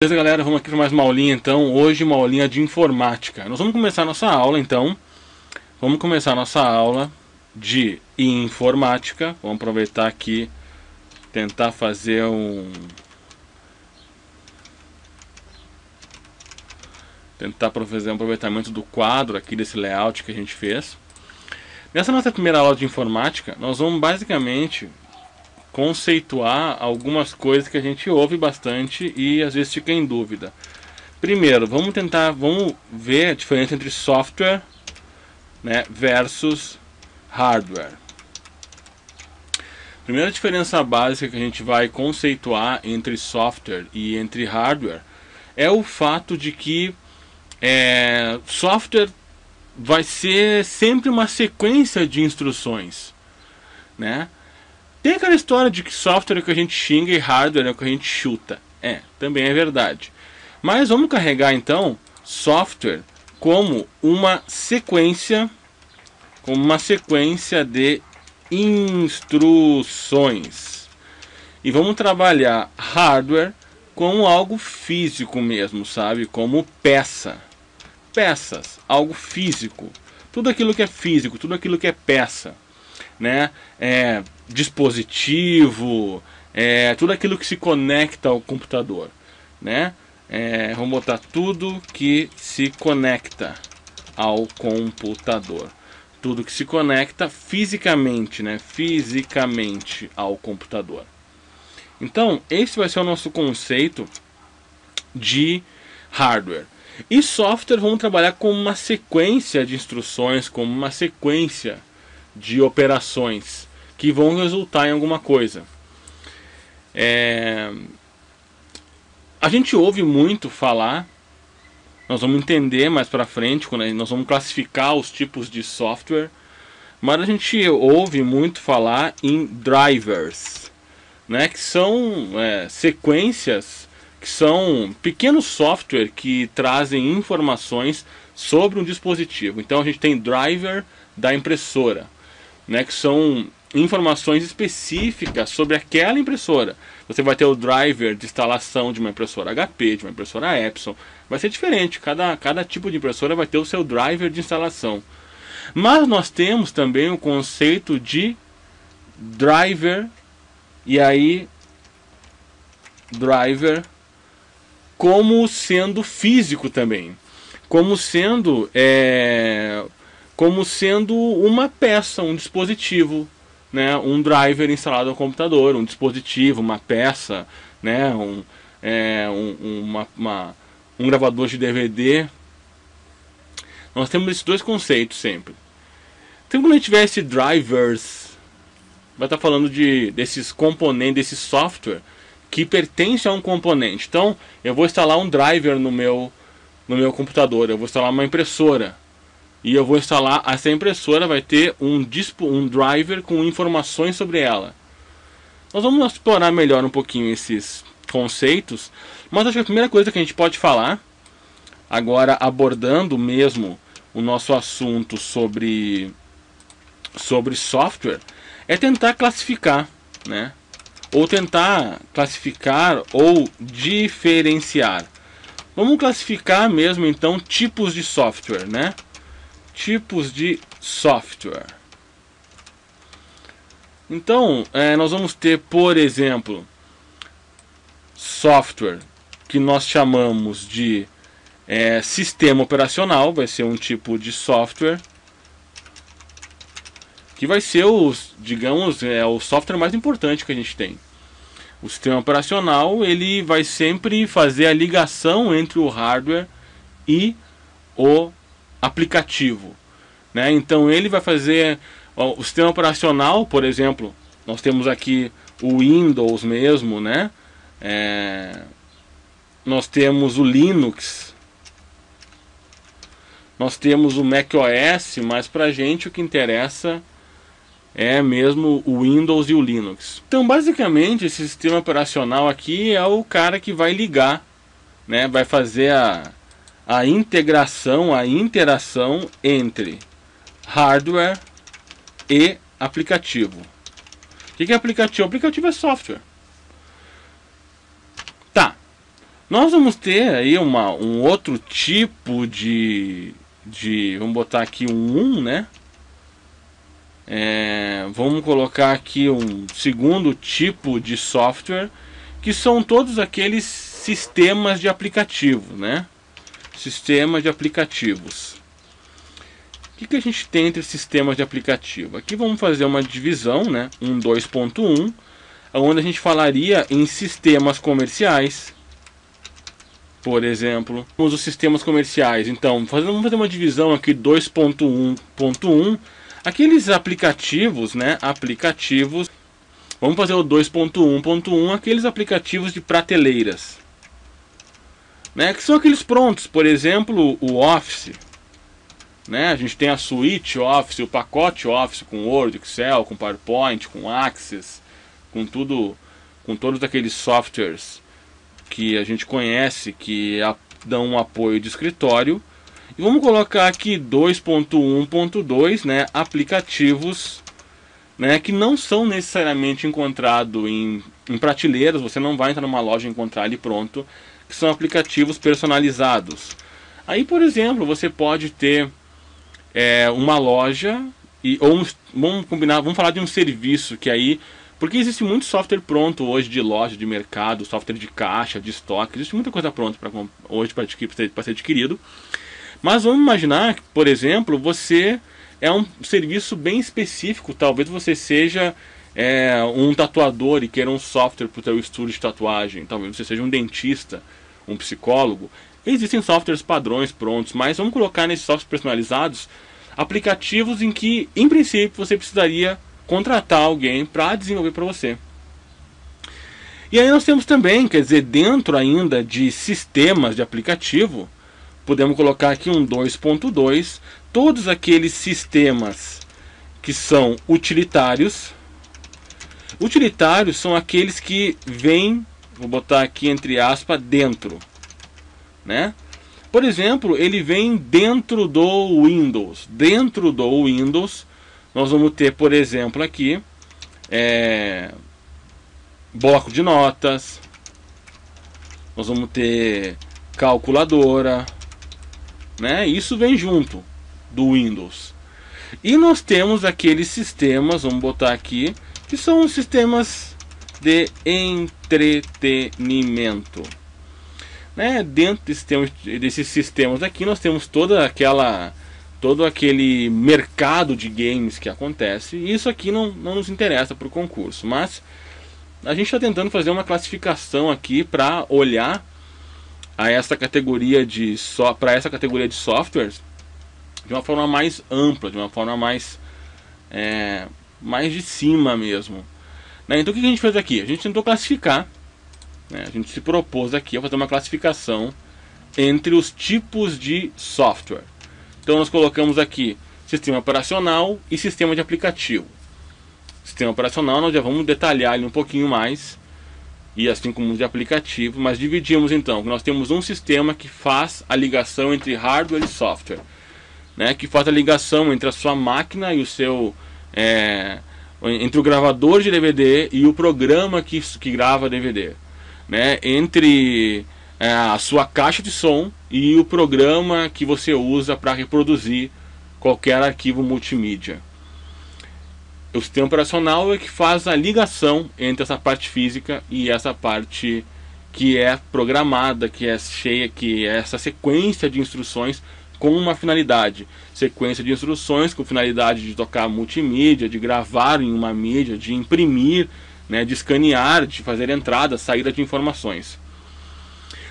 Beleza, galera, vamos aqui para mais uma aulinha então. Hoje uma aulinha de informática. Nós vamos começar nossa aula então. Vamos começar nossa aula de informática. Vamos aproveitar aqui, tentar fazer um aproveitamento do quadro aqui desse layout que a gente fez. Nessa nossa primeira aula de informática, nós vamos basicamente conceituar algumas coisas que a gente ouve bastante e às vezes fica em dúvida. Primeiro, vamos ver a diferença entre software, né, versus hardware. Primeira diferença básica que a gente vai conceituar entre software e entre hardware é o fato de que software vai ser sempre uma sequência de instruções, né? Tem aquela história de que software é o que a gente xinga e hardware é o que a gente chuta. Também é verdade. Mas vamos carregar então software como uma sequência de instruções. E vamos trabalhar hardware como algo físico mesmo, sabe? Como peças, algo físico. Tudo aquilo que é físico, tudo aquilo que é peça, né? Dispositivo, tudo aquilo que se conecta ao computador, né? Vamos botar tudo que se conecta ao computador, tudo que se conecta fisicamente, né? Fisicamente ao computador. Então, esse vai ser o nosso conceito de hardware. E software vamos trabalhar como uma sequência de instruções, como uma sequência de operações que vão resultar em alguma coisa. A gente ouve muito falar, nós vamos entender mais pra frente, quando nós vamos classificar os tipos de software, mas a gente ouve muito falar em drivers, né, que são sequências, que são pequenos software que trazem informações sobre um dispositivo. Então a gente tem driver da impressora, né, que são informações específicas sobre aquela impressora. Você vai ter o driver de instalação de uma impressora HP, de uma impressora Epson. Vai ser diferente, cada tipo de impressora vai ter o seu driver de instalação. Mas nós temos também o conceito de driver, e aí driver como sendo físico também, como sendo uma peça, um dispositivo, né? Um driver instalado no computador, um dispositivo, uma peça, né? Um gravador de DVD. Nós temos esses dois conceitos sempre. Então, quando a gente tiver esse drivers, vai estar falando desses componentes, desse software que pertence a um componente. Então, eu vou instalar um driver no meu computador, eu vou instalar uma impressora. E eu vou instalar, essa impressora vai ter um driver com informações sobre ela. Nós vamos explorar melhor um pouquinho esses conceitos, mas acho que a primeira coisa que a gente pode falar, agora abordando mesmo o nosso assunto sobre software, é tentar classificar, né? Ou tentar classificar ou diferenciar. Vamos classificar mesmo então tipos de software, né? Tipos de software. Então, nós vamos ter, por exemplo, software que nós chamamos de sistema operacional, vai ser um tipo de software que vai ser o software mais importante que a gente tem. O sistema operacional, ele vai sempre fazer a ligação entre o hardware e o aplicativo, né? Então ele vai fazer o sistema operacional, por exemplo, nós temos aqui o Windows mesmo, né? Nós temos o Linux, nós temos o macOS, mas pra gente o que interessa é mesmo o Windows e o Linux. Então basicamente esse sistema operacional aqui é o cara que vai ligar, né? Vai fazer a integração, a interação entre hardware e aplicativo. O que é aplicativo? Aplicativo é software. Tá. Nós vamos ter aí um outro tipo vamos botar aqui um 1, né? Vamos colocar aqui um segundo tipo de software, que são todos aqueles sistemas de aplicativo, né? Sistemas de aplicativos. O que a gente tem entre sistemas de aplicativo? Aqui vamos fazer uma divisão, né? 2.1, onde a gente falaria em sistemas comerciais. Por exemplo, os sistemas comerciais. Então, vamos fazer uma divisão aqui 2.1.1. Aqueles aplicativos, né? Aplicativos. Vamos fazer o 2.1.1, aqueles aplicativos de prateleiras, né? Que são aqueles prontos. Por exemplo, o Office, né? A gente tem a suíte Office, o pacote Office com Word, Excel, com PowerPoint, com Access, com tudo, com todos aqueles softwares que a gente conhece, que dão um apoio de escritório. E vamos colocar aqui 2.1.2, né, aplicativos, né, que não são necessariamente encontrados em prateleiras. Você não vai entrar numa loja e encontrar ali pronto, que são aplicativos personalizados. Aí, por exemplo, você pode ter uma loja, vamos falar de um serviço que aí... Porque existe muito software pronto hoje de loja, de mercado, software de caixa, de estoque. Existe muita coisa pronta hoje para ser adquirido. Mas vamos imaginar que, por exemplo, você é um serviço bem específico. Talvez você seja um tatuador e queira um software para o seu estúdio de tatuagem. Talvez você seja um dentista, um psicólogo. Existem softwares padrões prontos, mas vamos colocar nesses softwares personalizados aplicativos em que, em princípio, você precisaria contratar alguém para desenvolver para você. E aí nós temos também, quer dizer, dentro ainda de sistemas de aplicativo, podemos colocar aqui um 2.2, todos aqueles sistemas que são utilitários. Utilitários são aqueles que vêm, vou botar aqui entre aspas, dentro, né? Por exemplo, ele vem dentro do Windows. Dentro do Windows nós vamos ter, por exemplo, aqui bloco de notas, nós vamos ter calculadora, né? Isso vem junto do Windows. E nós temos aqueles sistemas, vamos botar aqui, que são os sistemas de entretenimento, né? Dentro desses sistemas aqui nós temos todo aquele mercado de games que acontece. E isso aqui não nos interessa para o concurso, mas a gente está tentando fazer uma classificação aqui para olhar a essa categoria para essa categoria de softwares de uma forma mais ampla, de uma forma mais de cima mesmo, né? Então o que a gente fez aqui? A gente tentou classificar, né? A gente se propôs aqui a fazer uma classificação entre os tipos de software. Então nós colocamos aqui sistema operacional e sistema de aplicativo. Sistema operacional nós já vamos detalhar ele um pouquinho mais, e assim como de aplicativo, mas dividimos então. Nós temos um sistema que faz a ligação entre hardware e software, né? Que faz a ligação entre a sua máquina e o seu... entre o gravador de DVD e o programa que grava DVD, né? Entre a sua caixa de som e o programa que você usa para reproduzir qualquer arquivo multimídia. O sistema operacional é que faz a ligação entre essa parte física e essa parte que é programada, que é cheia, que é essa sequência de instruções com uma finalidade. Sequência de instruções com finalidade de tocar multimídia, de gravar em uma mídia, de imprimir, né, de escanear, de fazer entrada, saída de informações.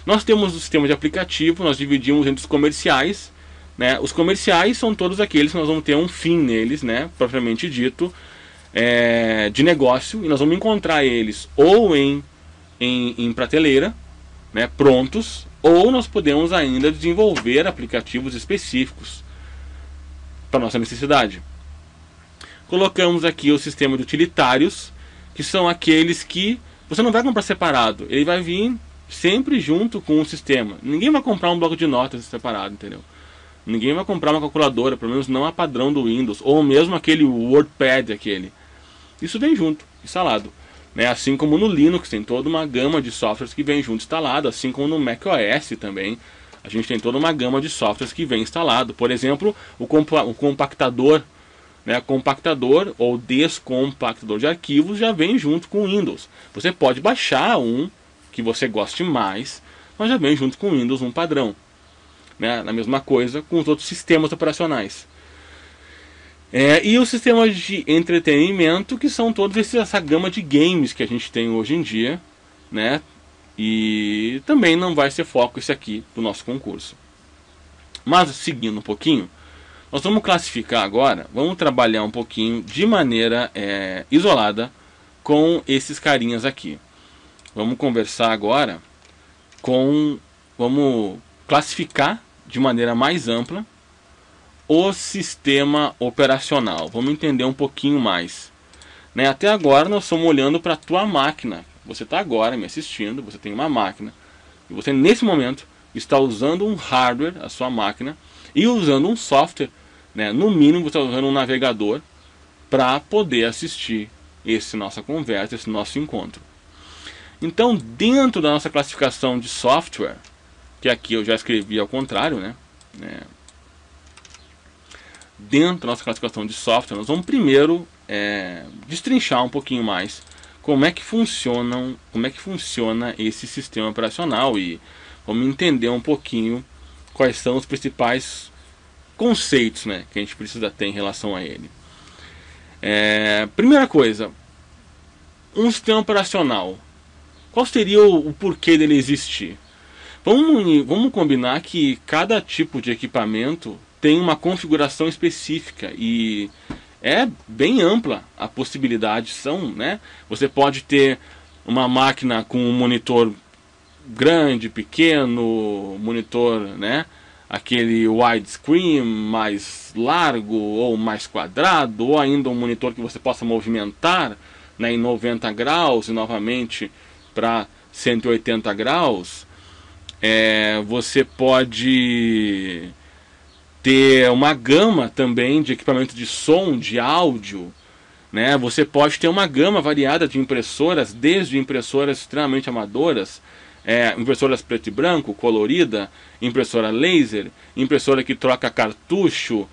Nós temos o sistema de aplicativo, nós dividimos entre os comerciais, né? Os comerciais são todos aqueles que nós vamos ter um fim neles, né, propriamente dito, de negócio, e nós vamos encontrar eles ou em prateleira, né, prontos, ou nós podemos ainda desenvolver aplicativos específicos para nossa necessidade. Colocamos aqui o sistema de utilitários, que são aqueles que você não vai comprar separado, ele vai vir sempre junto com o sistema. Ninguém vai comprar um bloco de notas separado, entendeu? Ninguém vai comprar uma calculadora, pelo menos não a padrão do Windows, ou mesmo aquele WordPad, aquele. Isso vem junto, instalado. né? Assim como no Linux tem toda uma gama de softwares que vem junto instalado, assim como no macOS também a gente tem toda uma gama de softwares que vem instalado. Por exemplo, o compactador, né? Compactador ou descompactador de arquivos já vem junto com o Windows. Você pode baixar um que você goste mais, mas já vem junto com o Windows um padrão, né? A mesma coisa com os outros sistemas operacionais. E os sistemas de entretenimento, que são todos essa gama de games que a gente tem hoje em dia, né? E também não vai ser foco esse aqui do nosso concurso. Mas seguindo um pouquinho, nós vamos classificar agora, vamos trabalhar um pouquinho de maneira isolada com esses carinhas aqui. Vamos conversar agora vamos classificar de maneira mais ampla o sistema operacional. Vamos entender um pouquinho mais, né? Até agora nós estamos olhando para a tua máquina. Você está agora me assistindo, você tem uma máquina, e você nesse momento está usando um hardware, a sua máquina, e usando um software, né? No mínimo você está usando um navegador para poder assistir essa nossa conversa, esse nosso encontro. Então, dentro da nossa classificação de software, que aqui eu já escrevi ao contrário, né? Dentro da nossa classificação de software, nós vamos primeiro destrinchar um pouquinho mais como é que funciona esse sistema operacional, e vamos entender um pouquinho quais são os principais conceitos, né, que a gente precisa ter em relação a ele. Primeira coisa, um sistema operacional. Qual seria o porquê dele existir? Vamos combinar que cada tipo de equipamento tem uma configuração específica e é bem ampla a possibilidade. Né? Você pode ter uma máquina com um monitor grande, pequeno, monitor, né? Aquele widescreen mais largo ou mais quadrado, ou ainda um monitor que você possa movimentar, né, em 90 graus e novamente para 180 graus. Você pode ter uma gama também de equipamento de som, de áudio, né? Você pode ter uma gama variada de impressoras, desde impressoras extremamente amadoras, impressoras preto e branco, colorida, impressora laser, impressora que troca cartucho,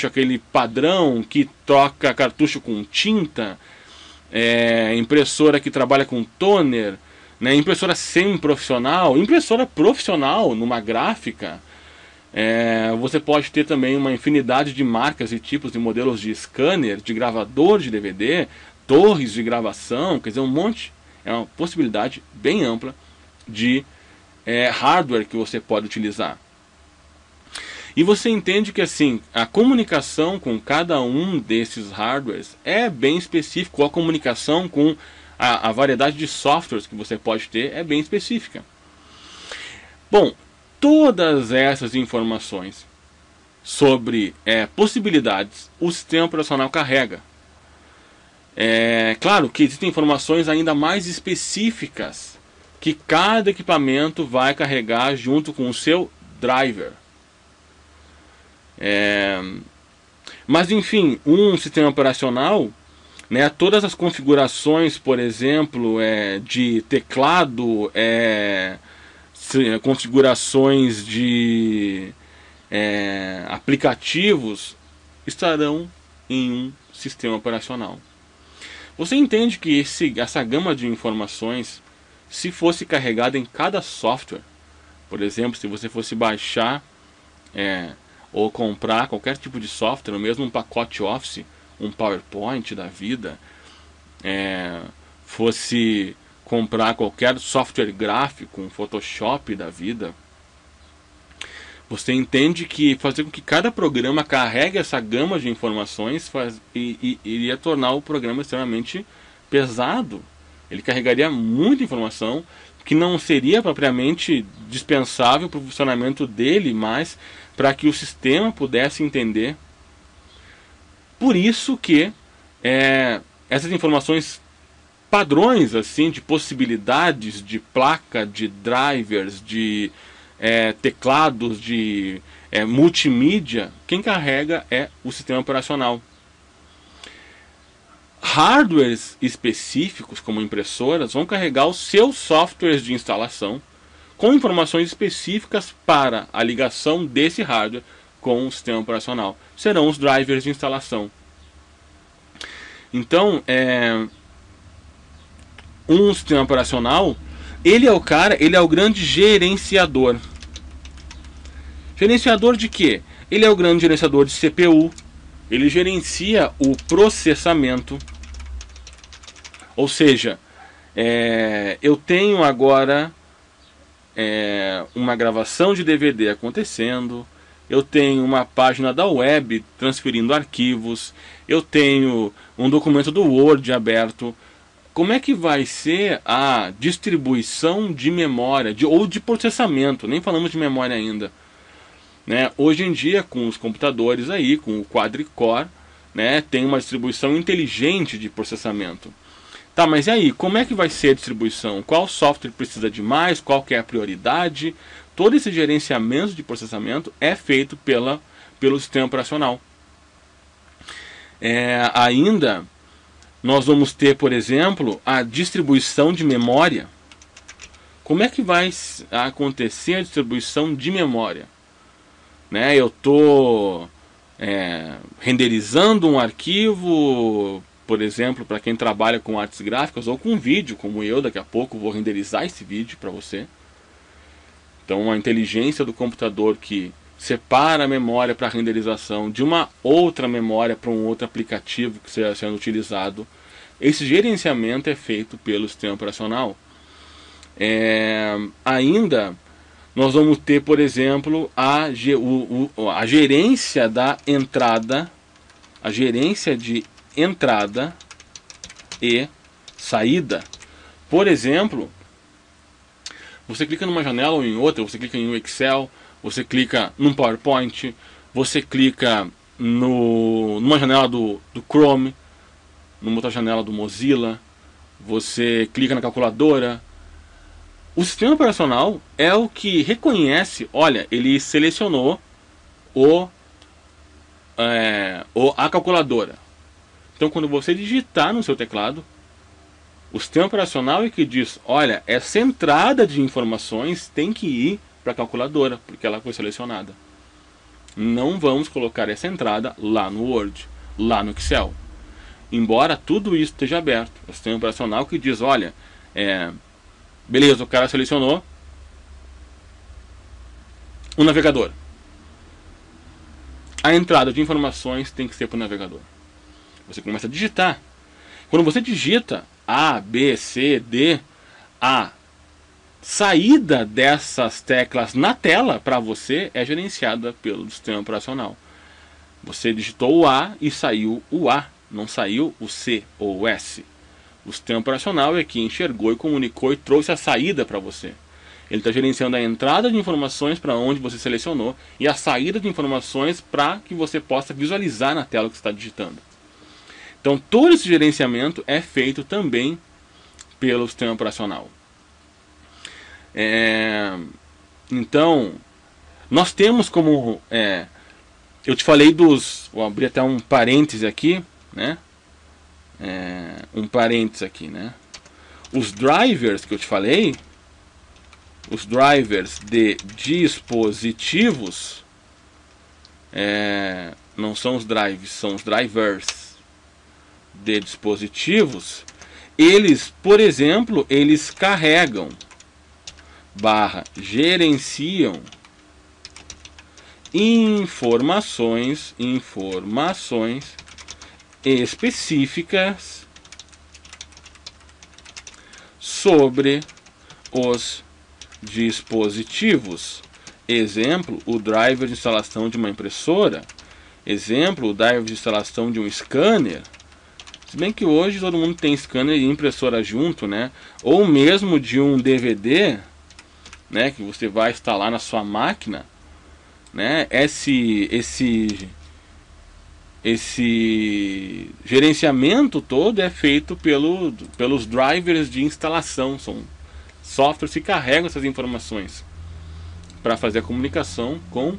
aquele padrão, que troca cartucho com tinta, impressora que trabalha com toner, né? Impressora semi-profissional, impressora profissional numa gráfica. Você pode ter também uma infinidade de marcas e tipos de modelos de scanner, de gravador de DVD, torres de gravação, quer dizer, um monte. É uma possibilidade bem ampla de hardware que você pode utilizar. E você entende que assim, a comunicação com cada um desses hardwares é bem específico. A comunicação com a variedade de softwares que você pode ter é bem específica. Bom, todas essas informações sobre possibilidades o sistema operacional carrega. Claro que existem informações ainda mais específicas que cada equipamento vai carregar junto com o seu driver. Mas enfim, um sistema operacional, né, todas as configurações, por exemplo, de teclado, configurações de aplicativos estarão em um sistema operacional. Você entende que essa gama de informações, se fosse carregada em cada software, por exemplo, se você fosse baixar ou comprar qualquer tipo de software, ou mesmo um pacote Office, um PowerPoint da vida, fosse comprar qualquer software gráfico, um Photoshop da vida, você entende que fazer com que cada programa carregue essa gama de informações iria tornar o programa extremamente pesado. Ele carregaria muita informação que não seria propriamente dispensável para o funcionamento dele, mas para que o sistema pudesse entender. Por isso que essas informações padrões assim de possibilidades de placa, de drivers, de teclados, de multimídia, quem carrega é o sistema operacional. hardwares específicos, como impressoras, vão carregar os seus softwares de instalação com informações específicas para a ligação desse hardware com o sistema operacional. Serão os drivers de instalação. Então, um sistema operacional, ele é o grande gerenciador. Gerenciador de quê? Ele é o grande gerenciador de CPU. Ele gerencia o processamento. Ou seja, eu tenho agora uma gravação de DVD acontecendo, eu tenho uma página da web transferindo arquivos, eu tenho um documento do Word aberto. Como é que vai ser a distribuição de memória ou de processamento? Nem falamos de memória ainda, né? Hoje em dia, com os computadores aí, com o quadricore, né, tem uma distribuição inteligente de processamento. Tá, mas e aí, como é que vai ser a distribuição? Qual software precisa de mais? Qual que é a prioridade? Todo esse gerenciamento de processamento é feito pelo sistema operacional. Ainda, nós vamos ter, por exemplo, a distribuição de memória. Como é que vai acontecer a distribuição de memória? Né, eu estou renderizando um arquivo, por exemplo, para quem trabalha com artes gráficas ou com vídeo, como eu, daqui a pouco vou renderizar esse vídeo para você. Então, a inteligência do computador que separa a memória para renderização de uma outra memória para um outro aplicativo que esteja sendo utilizado. Esse gerenciamento é feito pelo sistema operacional. Ainda, nós vamos ter, por exemplo, a gerência da entrada, a gerência de entrada e saída. Por exemplo, você clica numa janela ou em outra, você clica em um Excel, você clica num PowerPoint, você clica numa janela do Chrome, numa outra janela do Mozilla, você clica na calculadora. O sistema operacional é o que reconhece, olha, ele selecionou a calculadora. Então, quando você digitar no seu teclado, o sistema operacional é que diz, olha, essa entrada de informações tem que ir para a calculadora, porque ela foi selecionada. Não vamos colocar essa entrada lá no Word, lá no Excel. Embora tudo isso esteja aberto, o sistema operacional que diz, olha, beleza, o cara selecionou o navegador. A entrada de informações tem que ser para o navegador. Você começa a digitar. Quando você digita A, B, C, D, a saída dessas teclas na tela para você é gerenciada pelo sistema operacional. Você digitou o A e saiu o A, não saiu o C ou o S. O sistema operacional é que enxergou e comunicou e trouxe a saída para você. Ele está gerenciando a entrada de informações para onde você selecionou e a saída de informações para que você possa visualizar na tela que você está digitando. Então todo esse gerenciamento é feito também pelo sistema operacional. Então, nós temos como... eu te falei dos... Vou abrir até um parêntese aqui, né? Um parêntese aqui, né? Os drivers que eu te falei, os drivers de dispositivos, não são os drives, são os drivers de dispositivos. Eles, por exemplo, eles carregam gerenciam informações específicas sobre os dispositivos. Exemplo, o driver de instalação de uma impressora. Exemplo, o driver de instalação de um scanner. Se bem que hoje todo mundo tem scanner e impressora junto, né? Ou mesmo de um DVD, né, que você vai instalar na sua máquina, né? Esse gerenciamento todo é feito pelos drivers de instalação. São softwares que carregam essas informações para fazer a comunicação com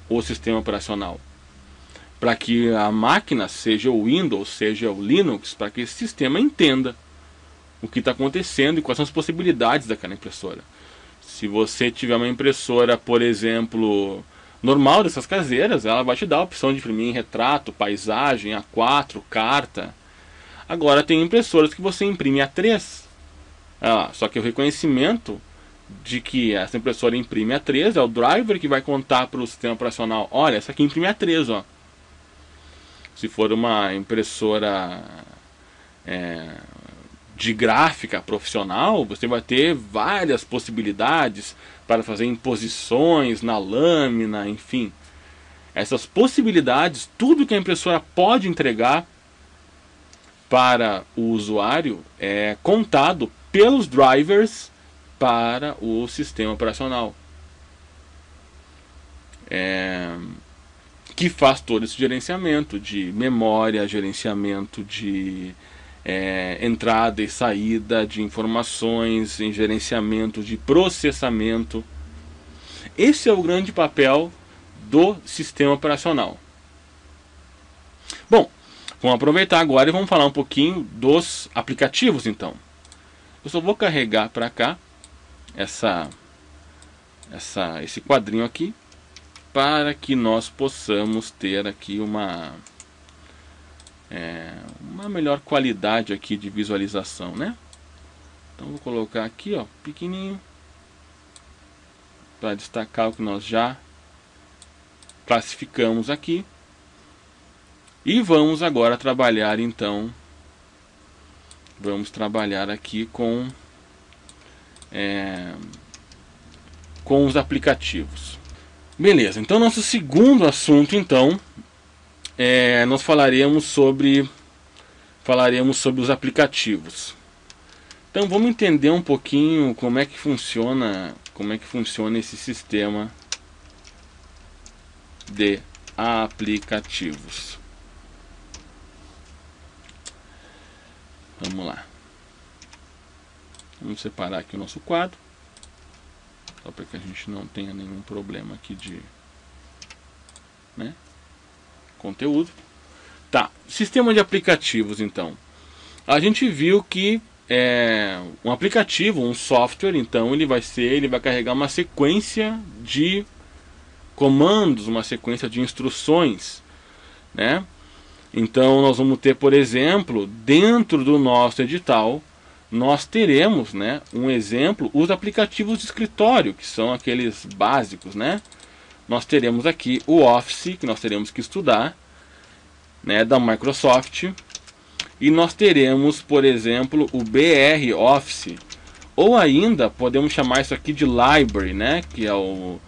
o sistema operacional. para que a máquina, seja o Windows, seja o Linux, para que esse sistema entenda o que está acontecendo e quais são as possibilidades daquela impressora. Se você tiver uma impressora, por exemplo, normal dessas caseiras, ela vai te dar a opção de imprimir em retrato, paisagem, A4, carta. Agora tem impressoras que você imprime A3. Só que o reconhecimento de que essa impressora imprime A3 é o driver que vai contar para o sistema operacional: olha, essa aqui imprime A3, ó. Se for uma impressora de gráfica profissional, você vai ter várias possibilidades para fazer imposições na lâmina, enfim. Essas possibilidades, tudo que a impressora pode entregar para o usuário é contado pelos drivers para o sistema operacional, que faz todo esse gerenciamento de memória, gerenciamento de entrada e saída de informações, em gerenciamento de processamento. Esse é o grande papel do sistema operacional. Bom, vamos aproveitar agora e vamos falar um pouquinho dos aplicativos, então. Eu só vou carregar para cá esse quadrinho aqui, para que nós possamos ter aqui uma melhor qualidade aqui de visualização, né? Então vou colocar aqui, ó, pequenininho, para destacar o que nós já classificamos aqui. E vamos agora trabalhar, então, vamos trabalhar aqui com os aplicativos. Beleza, então nosso segundo assunto, então, nós falaremos sobre os aplicativos. Então vamos entender um pouquinho como é que funciona esse sistema de aplicativos. Vamos lá. Vamos separar aqui o nosso quadro, só para que a gente não tenha nenhum problema aqui de conteúdo. Tá, sistema de aplicativos, então. A gente viu que um aplicativo, um software, então ele vai carregar uma sequência de comandos, uma sequência de instruções, né? Então nós vamos ter, por exemplo, dentro do nosso edital, nós teremos, né, um exemplo, os aplicativos de escritório, que são aqueles básicos, né? Nós teremos aqui o Office, que nós teremos que estudar, né, da Microsoft. E nós teremos, por exemplo, o BR Office, ou ainda podemos chamar isso aqui de Library, né, que é o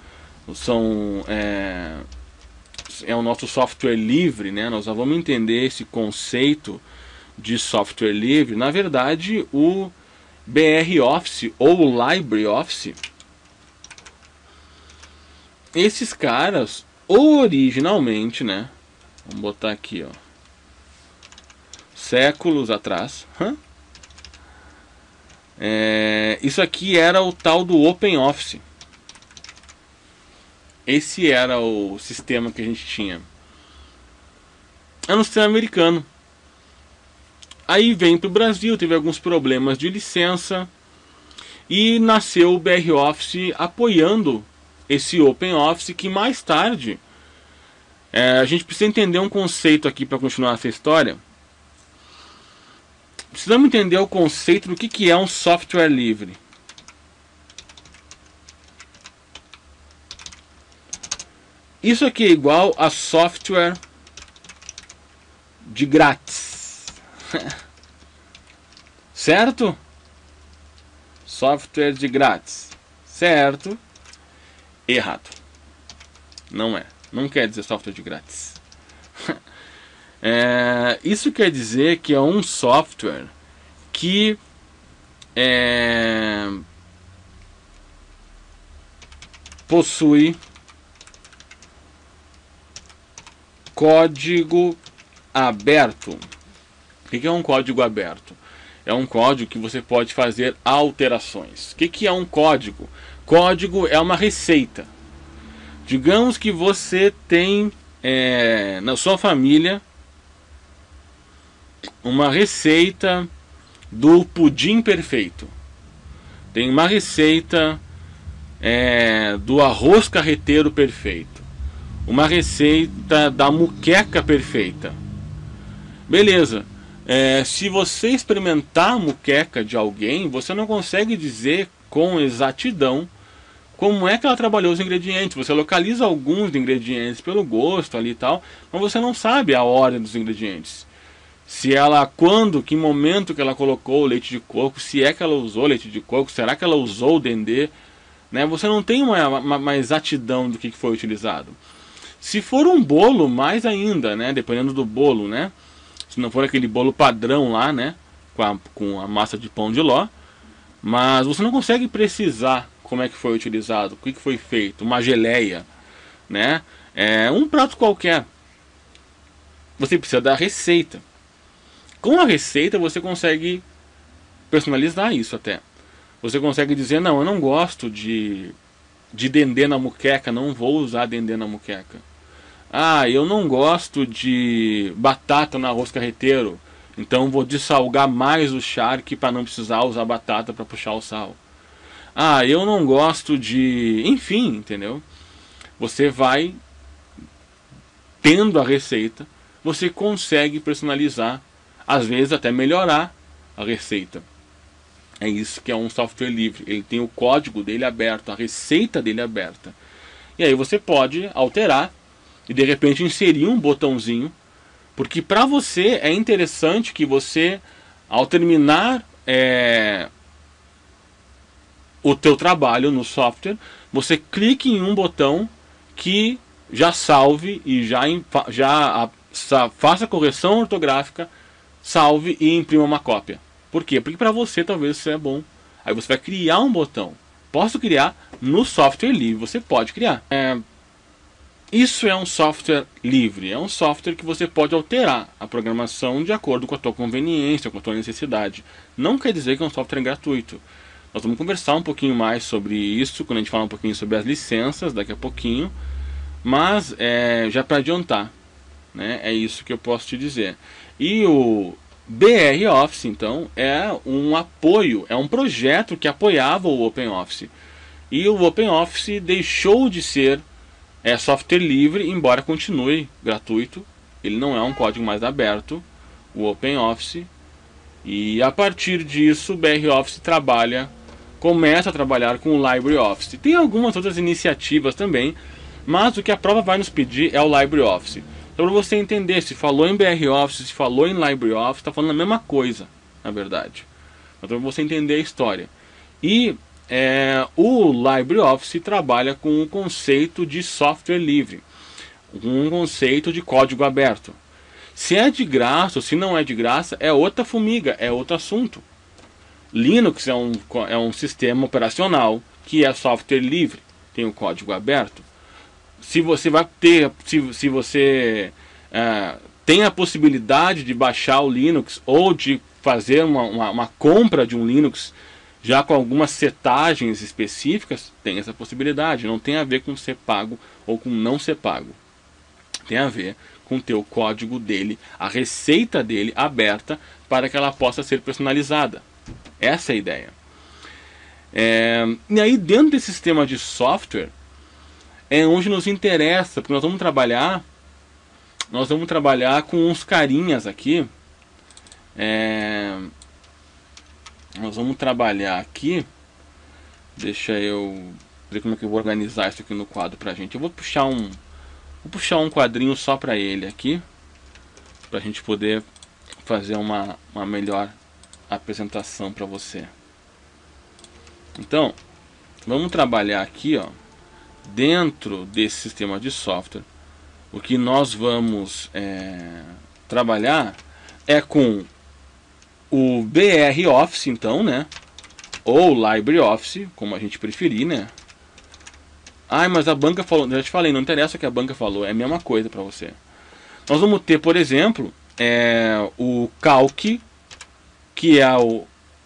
nosso software livre, né? Nós já vamos entender esse conceito de software livre. Na verdade, o BR Office ou o Library Office, esses caras originalmente, né? Vamos botar aqui, ó, séculos atrás. Isso aqui era o tal do OpenOffice. Esse era o sistema que a gente tinha. É um sistema americano. Aí vem para o Brasil, teve alguns problemas de licença e nasceu o BR Office apoiando esse OpenOffice, que mais tarde a gente precisa entender um conceito aqui para continuar essa história. Precisamos entender o conceito do que é um software livre. Isso aqui é igual a software de grátis. Certo? Software de grátis. Certo? Errado. Não é. Não quer dizer software de grátis. Isso quer dizer que é um software que possui código aberto. O que é um código aberto? É um código que você pode fazer alterações. O que é um código? Código é uma receita. Digamos que você tem na sua família uma receita do pudim perfeito. Tem uma receita do arroz carreteiro perfeito. Uma receita da muqueca perfeita. Beleza. Se você experimentar a muqueca de alguém, você não consegue dizer com exatidão como é que ela trabalhou os ingredientes. Você localiza alguns ingredientes pelo gosto ali e tal, mas você não sabe a ordem dos ingredientes. Se ela, quando, que momento que ela colocou o leite de coco, se é que ela usou leite de coco, será que ela usou o dendê, né? Você não tem uma exatidão do que foi utilizado. Se for um bolo, mais ainda, né? Dependendo do bolo, né? Se não for aquele bolo padrão lá, né? Com a massa de pão de ló, mas você não consegue precisar como é que foi utilizado, o que foi feito, uma geleia, né? Um prato qualquer. Você precisa da receita. Com a receita você consegue personalizar isso até. Você consegue dizer, não, eu não gosto de dendê na muqueca, não vou usar dendê na muqueca. Ah, eu não gosto de batata no arroz carreteiro, então vou dessalgar mais o charque para não precisar usar batata para puxar o sal. Ah, eu não gosto de... Enfim, entendeu? Você vai tendo a receita, você consegue personalizar, às vezes até melhorar a receita. É isso que é um software livre. Ele tem o código dele aberto, a receita dele aberta. E aí você pode alterar e de repente inserir um botãozinho, porque para você é interessante que você, ao terminar o teu trabalho no software, você clique em um botão que já salve e já faça a correção ortográfica, salve e imprima uma cópia. Por quê? Porque para você talvez isso é bom. Aí você vai criar um botão. Posso criar no software livre, você pode criar. Isso é um software livre, é um software que você pode alterar a programação de acordo com a tua conveniência, com a tua necessidade. Não quer dizer que é um software gratuito. Nós vamos conversar um pouquinho mais sobre isso, quando a gente falar um pouquinho sobre as licenças, daqui a pouquinho. Mas, já para adiantar, né, é isso que eu posso te dizer. E o BR Office, então, é um apoio, é um projeto que apoiava o OpenOffice. E o OpenOffice deixou de ser software livre, embora continue gratuito. Ele não é um código mais aberto, o OpenOffice. E a partir disso, o BR Office começa a trabalhar com o LibreOffice. Tem algumas outras iniciativas também, mas o que a prova vai nos pedir é o LibreOffice. Então, para você entender, se falou em BR Office, se falou em LibreOffice, está falando a mesma coisa, na verdade. Então, para você entender a história. E o LibreOffice trabalha com o conceito de software livre, um conceito de código aberto. Se é de graça ou se não é de graça, é outra formiga, é outro assunto. Linux é um sistema operacional que é software livre, tem o código aberto. Se você vai ter, se você tem a possibilidade de baixar o Linux ou de fazer uma compra de um Linux já com algumas setagens específicas, tem essa possibilidade. Não tem a ver com ser pago ou com não ser pago. Tem a ver com ter o código dele, a receita dele aberta para que ela possa ser personalizada. Essa é a ideia. E aí dentro desse sistema de software é onde nos interessa, porque nós vamos trabalhar com uns carinhas aqui. Nós vamos trabalhar aqui. Deixa eu ver como é que eu vou organizar isso aqui no quadro pra gente. Eu vou puxar um quadrinho só para ele aqui, pra gente poder fazer uma melhor apresentação para você. Então, vamos trabalhar aqui, ó, dentro desse sistema de software. O que nós vamos trabalhar é com o BR Office, então, né? Ou LibreOffice, como a gente preferir, né? Ah, mas a banca falou, já te falei, não interessa o que a banca falou, é a mesma coisa para você. Nós vamos ter, por exemplo, o Calc, que é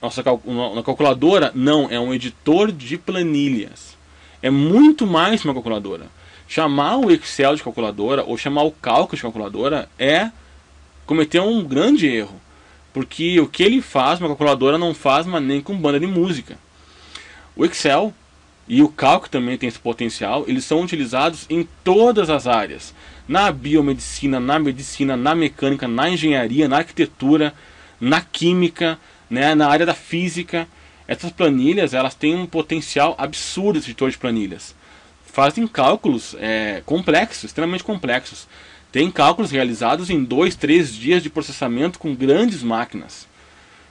na calculadora, não, é um editor de planilhas. É muito mais que uma calculadora. Chamar o Excel de calculadora ou chamar o cálculo de calculadora é cometer um grande erro. Porque o que ele faz, uma calculadora não faz, mas nem com banda de música. O Excel e o cálculo também tem esse potencial, eles são utilizados em todas as áreas. Na biomedicina, na medicina, na mecânica, na engenharia, na arquitetura, na química, né, na área da física. Essas planilhas, elas têm um potencial absurdo, esse editor de planilhas. Fazem cálculos complexos, extremamente complexos. Tem cálculos realizados em 2, 3 dias de processamento com grandes máquinas.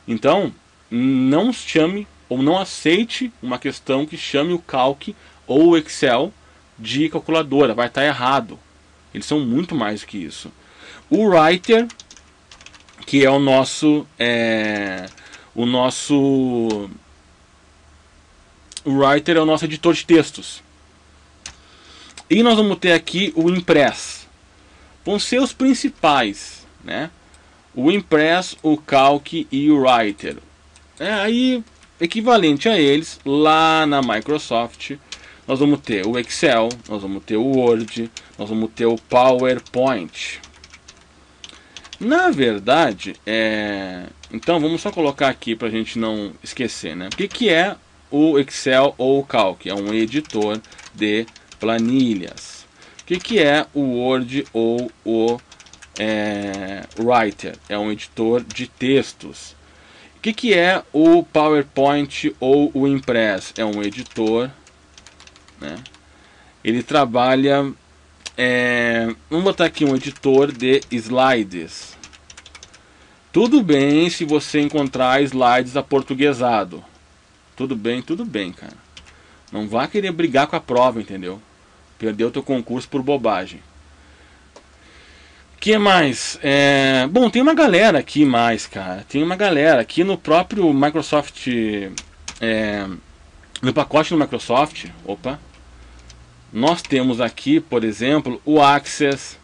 Então, não chame ou não aceite uma questão que chame o Calc ou o Excel de calculadora. Vai estar errado. Eles são muito mais do que isso. O Writer, que é o nosso Writer é o nosso editor de textos. E nós vamos ter aqui o Impress. Vão ser os principais, né? O Impress, o Calc e o Writer. Aí, equivalente a eles, lá na Microsoft, nós vamos ter o Excel, nós vamos ter o Word, nós vamos ter o PowerPoint. Na verdade, então vamos só colocar aqui para a gente não esquecer, né? O que é o Excel ou o Calc? É um editor de planilhas. O que é o Word ou o Writer? É um editor de textos. O que é o PowerPoint ou o Impress? É um editor, né? Ele trabalha, vamos botar aqui um editor de slides. Tudo bem se você encontrar slides aportuguesado. Tudo bem, cara. Não vá querer brigar com a prova, entendeu? Perdeu o teu concurso por bobagem. O que mais? Bom, tem uma galera aqui mais, cara. Tem uma galera aqui no próprio Microsoft, no pacote do Microsoft. Opa! Nós temos aqui, por exemplo, o Access,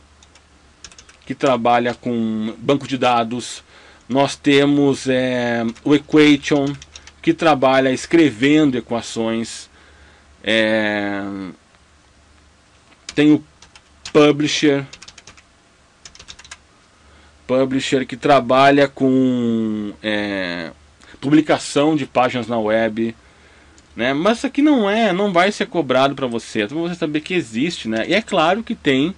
que trabalha com banco de dados. Nós temos o Equation, que trabalha escrevendo equações. Tem o Publisher, que trabalha com publicação de páginas na web, né? Mas isso aqui não vai ser cobrado para você, para você saber que existe, né? E é claro que tem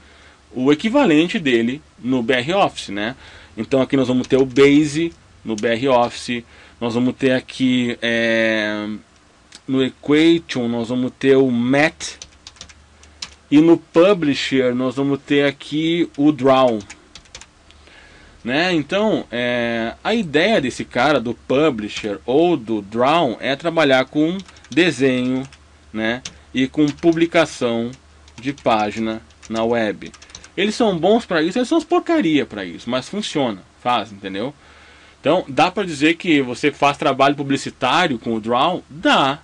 o equivalente dele no BR Office, né? Então aqui nós vamos ter o Base no BR Office, nós vamos ter aqui no Equation nós vamos ter o Math, e no Publisher nós vamos ter aqui o Draw, né? Então a ideia desse cara do Publisher ou do Draw é trabalhar com desenho, né? E com publicação de página na web. Eles são bons para isso, eles são as porcaria para isso, mas funciona, faz, entendeu? Então dá para dizer que você faz trabalho publicitário com o Draw? Dá.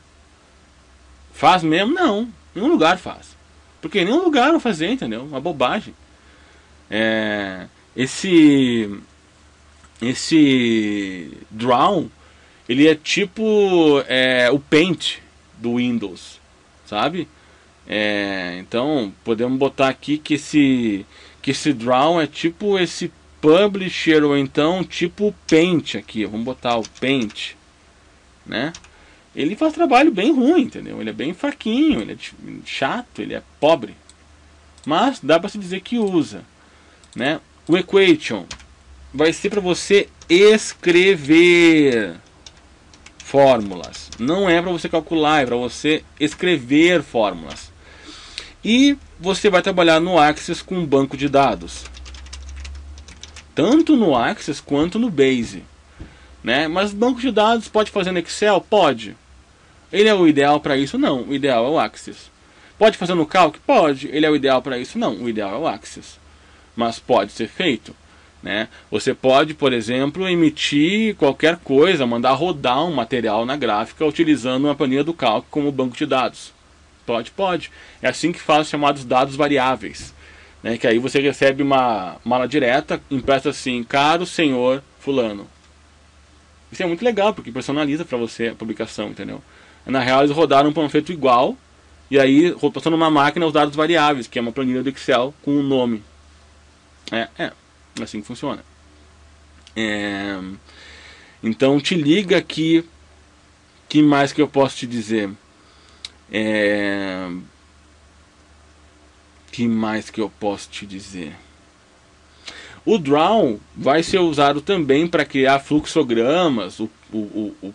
Faz mesmo? Não. Nenhum lugar faz. Porque nenhum lugar vai fazer, entendeu? Uma bobagem. Esse Draw, ele é tipo o Paint do Windows, sabe? Então podemos botar aqui que esse Draw é tipo esse Publisher, ou então tipo o Paint aqui. Vamos botar o Paint, né? Ele faz trabalho bem ruim, entendeu? Ele é bem fraquinho, ele é chato, ele é pobre. Mas dá para se dizer que usa, né? O Equation vai ser para você escrever fórmulas. Não é para você calcular, é para você escrever fórmulas. E você vai trabalhar no Access com um banco de dados. Tanto no Access quanto no Base, né? Mas banco de dados pode fazer no Excel? Pode. Ele é o ideal para isso? Não. O ideal é o Access. Pode fazer no Calc? Pode. Ele é o ideal para isso? Não. O ideal é o Access. Mas pode ser feito, né? Você pode, por exemplo, emitir qualquer coisa, mandar rodar um material na gráfica utilizando uma planilha do Calc como banco de dados. Pode. É assim que faz os chamados dados variáveis, né? Que aí você recebe uma mala direta, impressa assim: caro senhor fulano. Isso é muito legal, porque personaliza para você a publicação, entendeu? Na real, eles rodaram um panfleto igual, e aí passando numa máquina os dados variáveis, que é uma planilha do Excel com um nome. É assim que funciona. Então te liga aqui. Que mais que eu posso te dizer? Que mais que eu posso te dizer? O Draw vai ser usado também para criar fluxogramas, o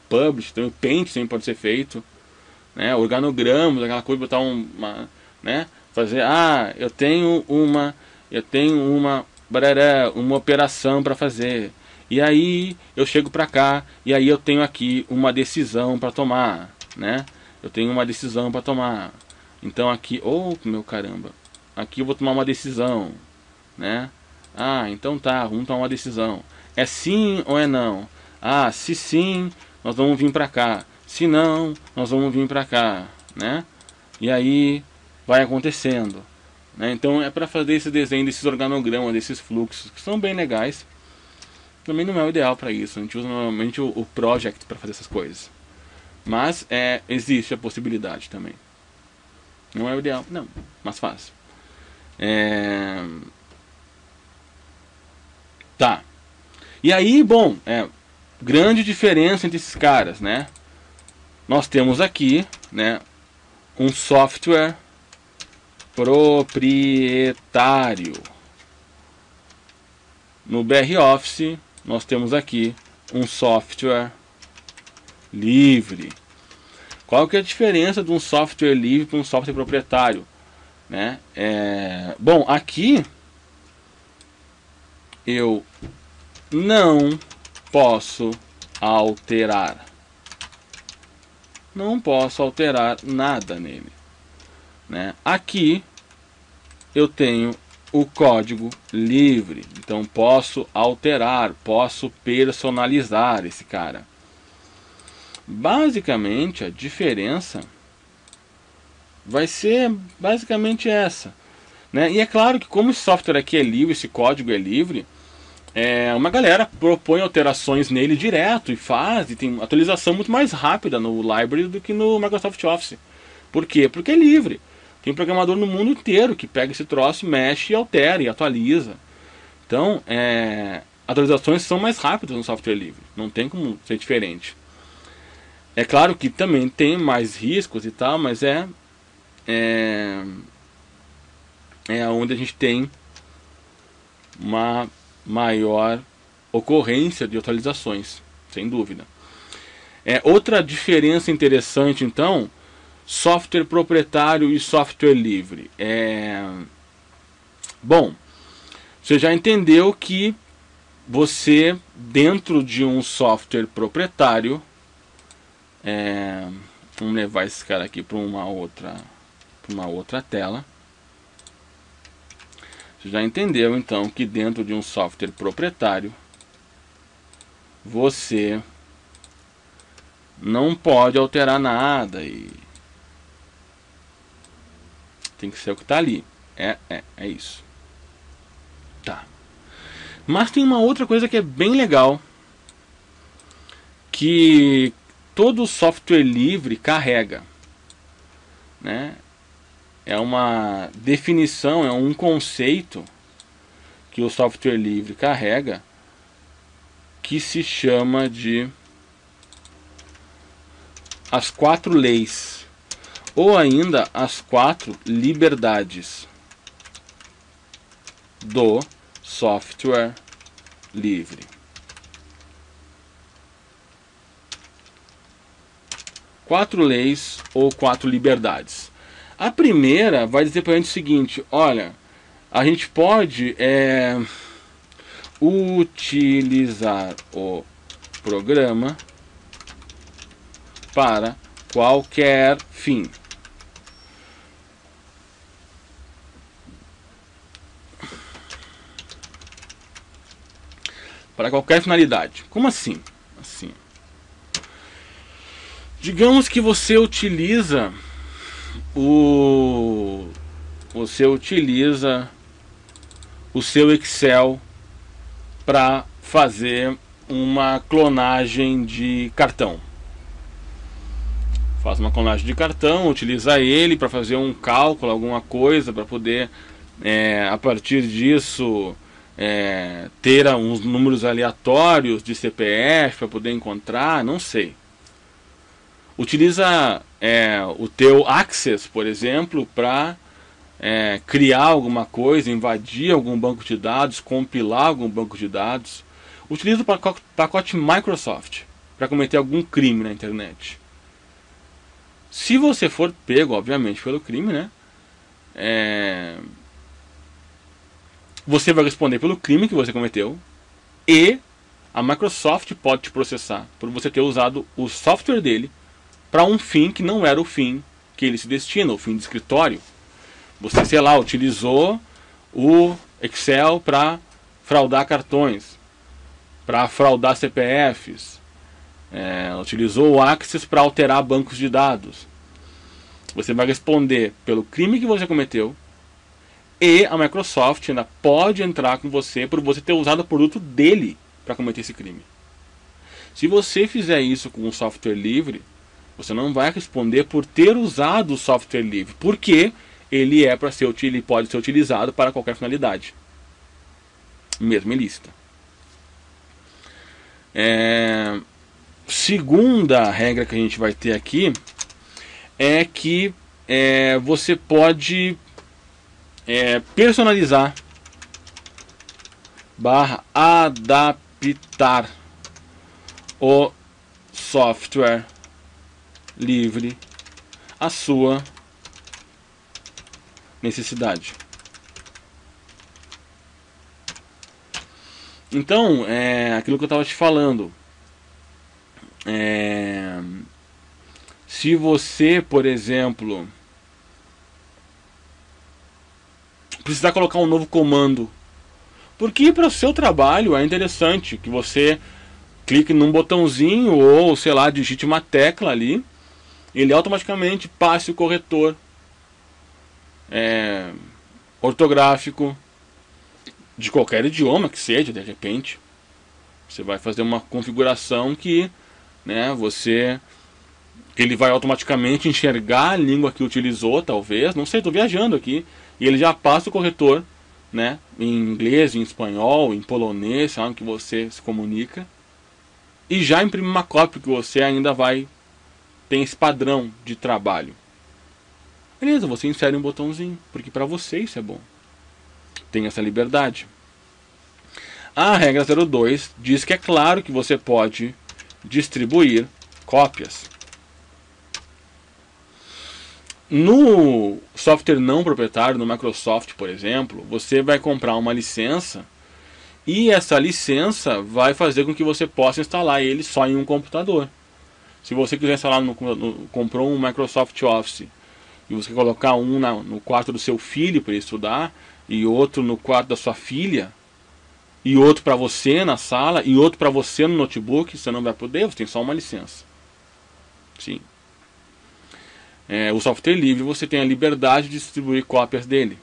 Publish, então, o Paint também pode ser feito, né? Organogramas, aquela coisa, botar né? Fazer, eu tenho uma operação para fazer. E aí eu chego para cá e aí eu tenho aqui uma decisão para tomar, né? Eu tenho uma decisão para tomar. Então aqui, meu caramba, aqui eu vou tomar uma decisão, né? Então tá, vamos tomar uma decisão. É sim ou é não? Se sim, nós vamos vir para cá. Se não, nós vamos vir para cá, né? E aí vai acontecendo, né? Então é para fazer esse desenho desses organogramas, desses fluxos que são bem legais. Também não é o ideal para isso. A gente usa normalmente o Project para fazer essas coisas. Mas existe a possibilidade também. Não é o ideal, não, mas fácil. Tá. E aí, bom, grande diferença entre esses caras, né? Nós temos aqui, né, um software proprietário. No BR Office nós temos aqui um software livre. Qual que é a diferença de um software livre para um software proprietário, né? Bom, aqui eu não posso alterar. Não posso alterar nada nele, né? Aqui eu tenho o código livre, então posso alterar, posso personalizar esse cara. Basicamente a diferença vai ser basicamente essa, né? E é claro que como esse software aqui é livre, esse código é livre, uma galera propõe alterações nele direto e tem atualização muito mais rápida no library do que no Microsoft Office. Por quê? Porque é livre. Tem programador no mundo inteiro que pega esse troço, mexe, altera e atualiza. Então, atualizações são mais rápidas no software livre. Não tem como ser diferente. É claro que também tem mais riscos e tal, mas é onde a gente tem uma maior ocorrência de atualizações, sem dúvida. Outra diferença interessante, então, software proprietário e software livre. Bom, você já entendeu que você, dentro de um software proprietário, vamos levar esse cara aqui para uma outra tela. Você já entendeu então que dentro de um software proprietário você não pode alterar nada e tem que ser o que está ali. É isso. Tá. Mas tem uma outra coisa que é bem legal, que todo software livre carrega, né? É uma definição, é um conceito que o software livre carrega, que se chama de as 4 leis, ou ainda as 4 liberdades do software livre. 4 leis ou 4 liberdades. A primeira vai dizer para a gente o seguinte: olha, a gente pode utilizar o programa para qualquer fim. Para qualquer finalidade. Como assim? Assim. Digamos que você utiliza o seu Excel para fazer uma clonagem de cartão. faz uma clonagem de cartão, utiliza ele para fazer um cálculo, alguma coisa, para poder a partir disso ter uns números aleatórios de CPF para poder encontrar, não sei. Utiliza o teu Access, por exemplo, para criar alguma coisa, invadir algum banco de dados, compilar algum banco de dados. Utiliza o pacote Microsoft para cometer algum crime na internet. Se você for pego, obviamente, pelo crime, né? Você vai responder pelo crime que você cometeu e a Microsoft pode te processar por você ter usado o software dele para um fim que não era o fim que ele se destina, o fim de escritório. Você, sei lá, utilizou o Excel para fraudar cartões, para fraudar CPFs, utilizou o Access para alterar bancos de dados. Você vai responder pelo crime que você cometeu e a Microsoft ainda pode entrar com você por você ter usado o produto dele para cometer esse crime. Se você fizer isso com um software livre, você não vai responder por ter usado o software livre, porque ele ele pode ser utilizado para qualquer finalidade, mesmo ilícita. Segunda regra que a gente vai ter aqui é que você pode personalizar / adaptar o software livre à sua necessidade. Então, aquilo que eu estava te falando. Se você, por exemplo, precisar colocar um novo comando, porque para o seu trabalho é interessante que você clique num botãozinho ou, sei lá, digite uma tecla ali, ele automaticamente passe o corretor ortográfico de qualquer idioma que seja. De repente você vai fazer uma configuração que ele vai automaticamente enxergar a língua que utilizou, talvez, não sei, estou viajando aqui, e ele já passa o corretor, em inglês, em espanhol, em polonês, sabe, que você se comunica, e já imprime uma cópia que você ainda tem esse padrão de trabalho. Beleza, você insere um botãozinho, porque para você isso é bom. Tem essa liberdade. A regra 02 diz que é claro que você pode distribuir cópias. No software não proprietário, no Microsoft, por exemplo, você vai comprar uma licença e essa licença vai fazer com que você possa instalar ele só em um computador. Se você quiser instalar, comprou um Microsoft Office e você colocar um no quarto do seu filho para ele estudar, e outro no quarto da sua filha, e outro para você na sala, e outro para você no notebook, você não vai poder, você tem só uma licença. Sim. O software livre, você tem a liberdade de distribuir cópias dele.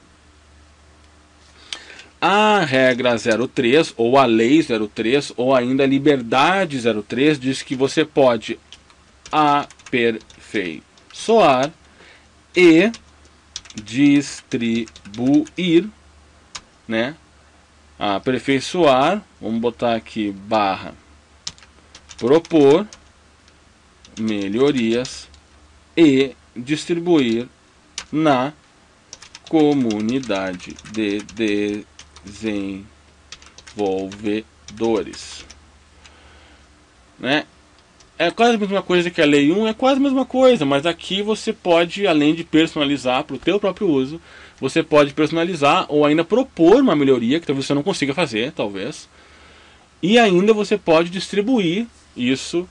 A regra 03, ou a lei 03, ou ainda a liberdade 03, diz que você pode aperfeiçoar e distribuir, aperfeiçoar, vamos botar aqui propor melhorias e distribuir na comunidade de desenvolvedores. É quase a mesma coisa que a lei 1, é quase a mesma coisa, mas aqui você pode, além de personalizar para o teu próprio uso, você pode personalizar ou ainda propor uma melhoria que talvez você não consiga fazer, talvez. E ainda você pode distribuir isso,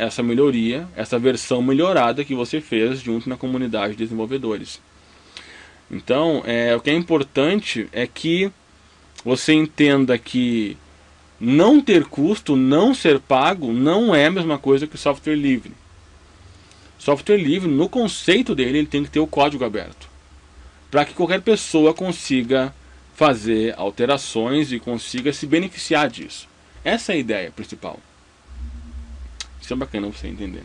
essa melhoria, essa versão melhorada que você fez junto na comunidade de desenvolvedores. Então, o que é importante é que você entenda que não ter custo, não ser pago, não é a mesma coisa que software livre. Software livre, no conceito dele, ele tem que ter o código aberto, para que qualquer pessoa consiga fazer alterações e consiga se beneficiar disso. Essa é a ideia principal. Isso é bacana você entender.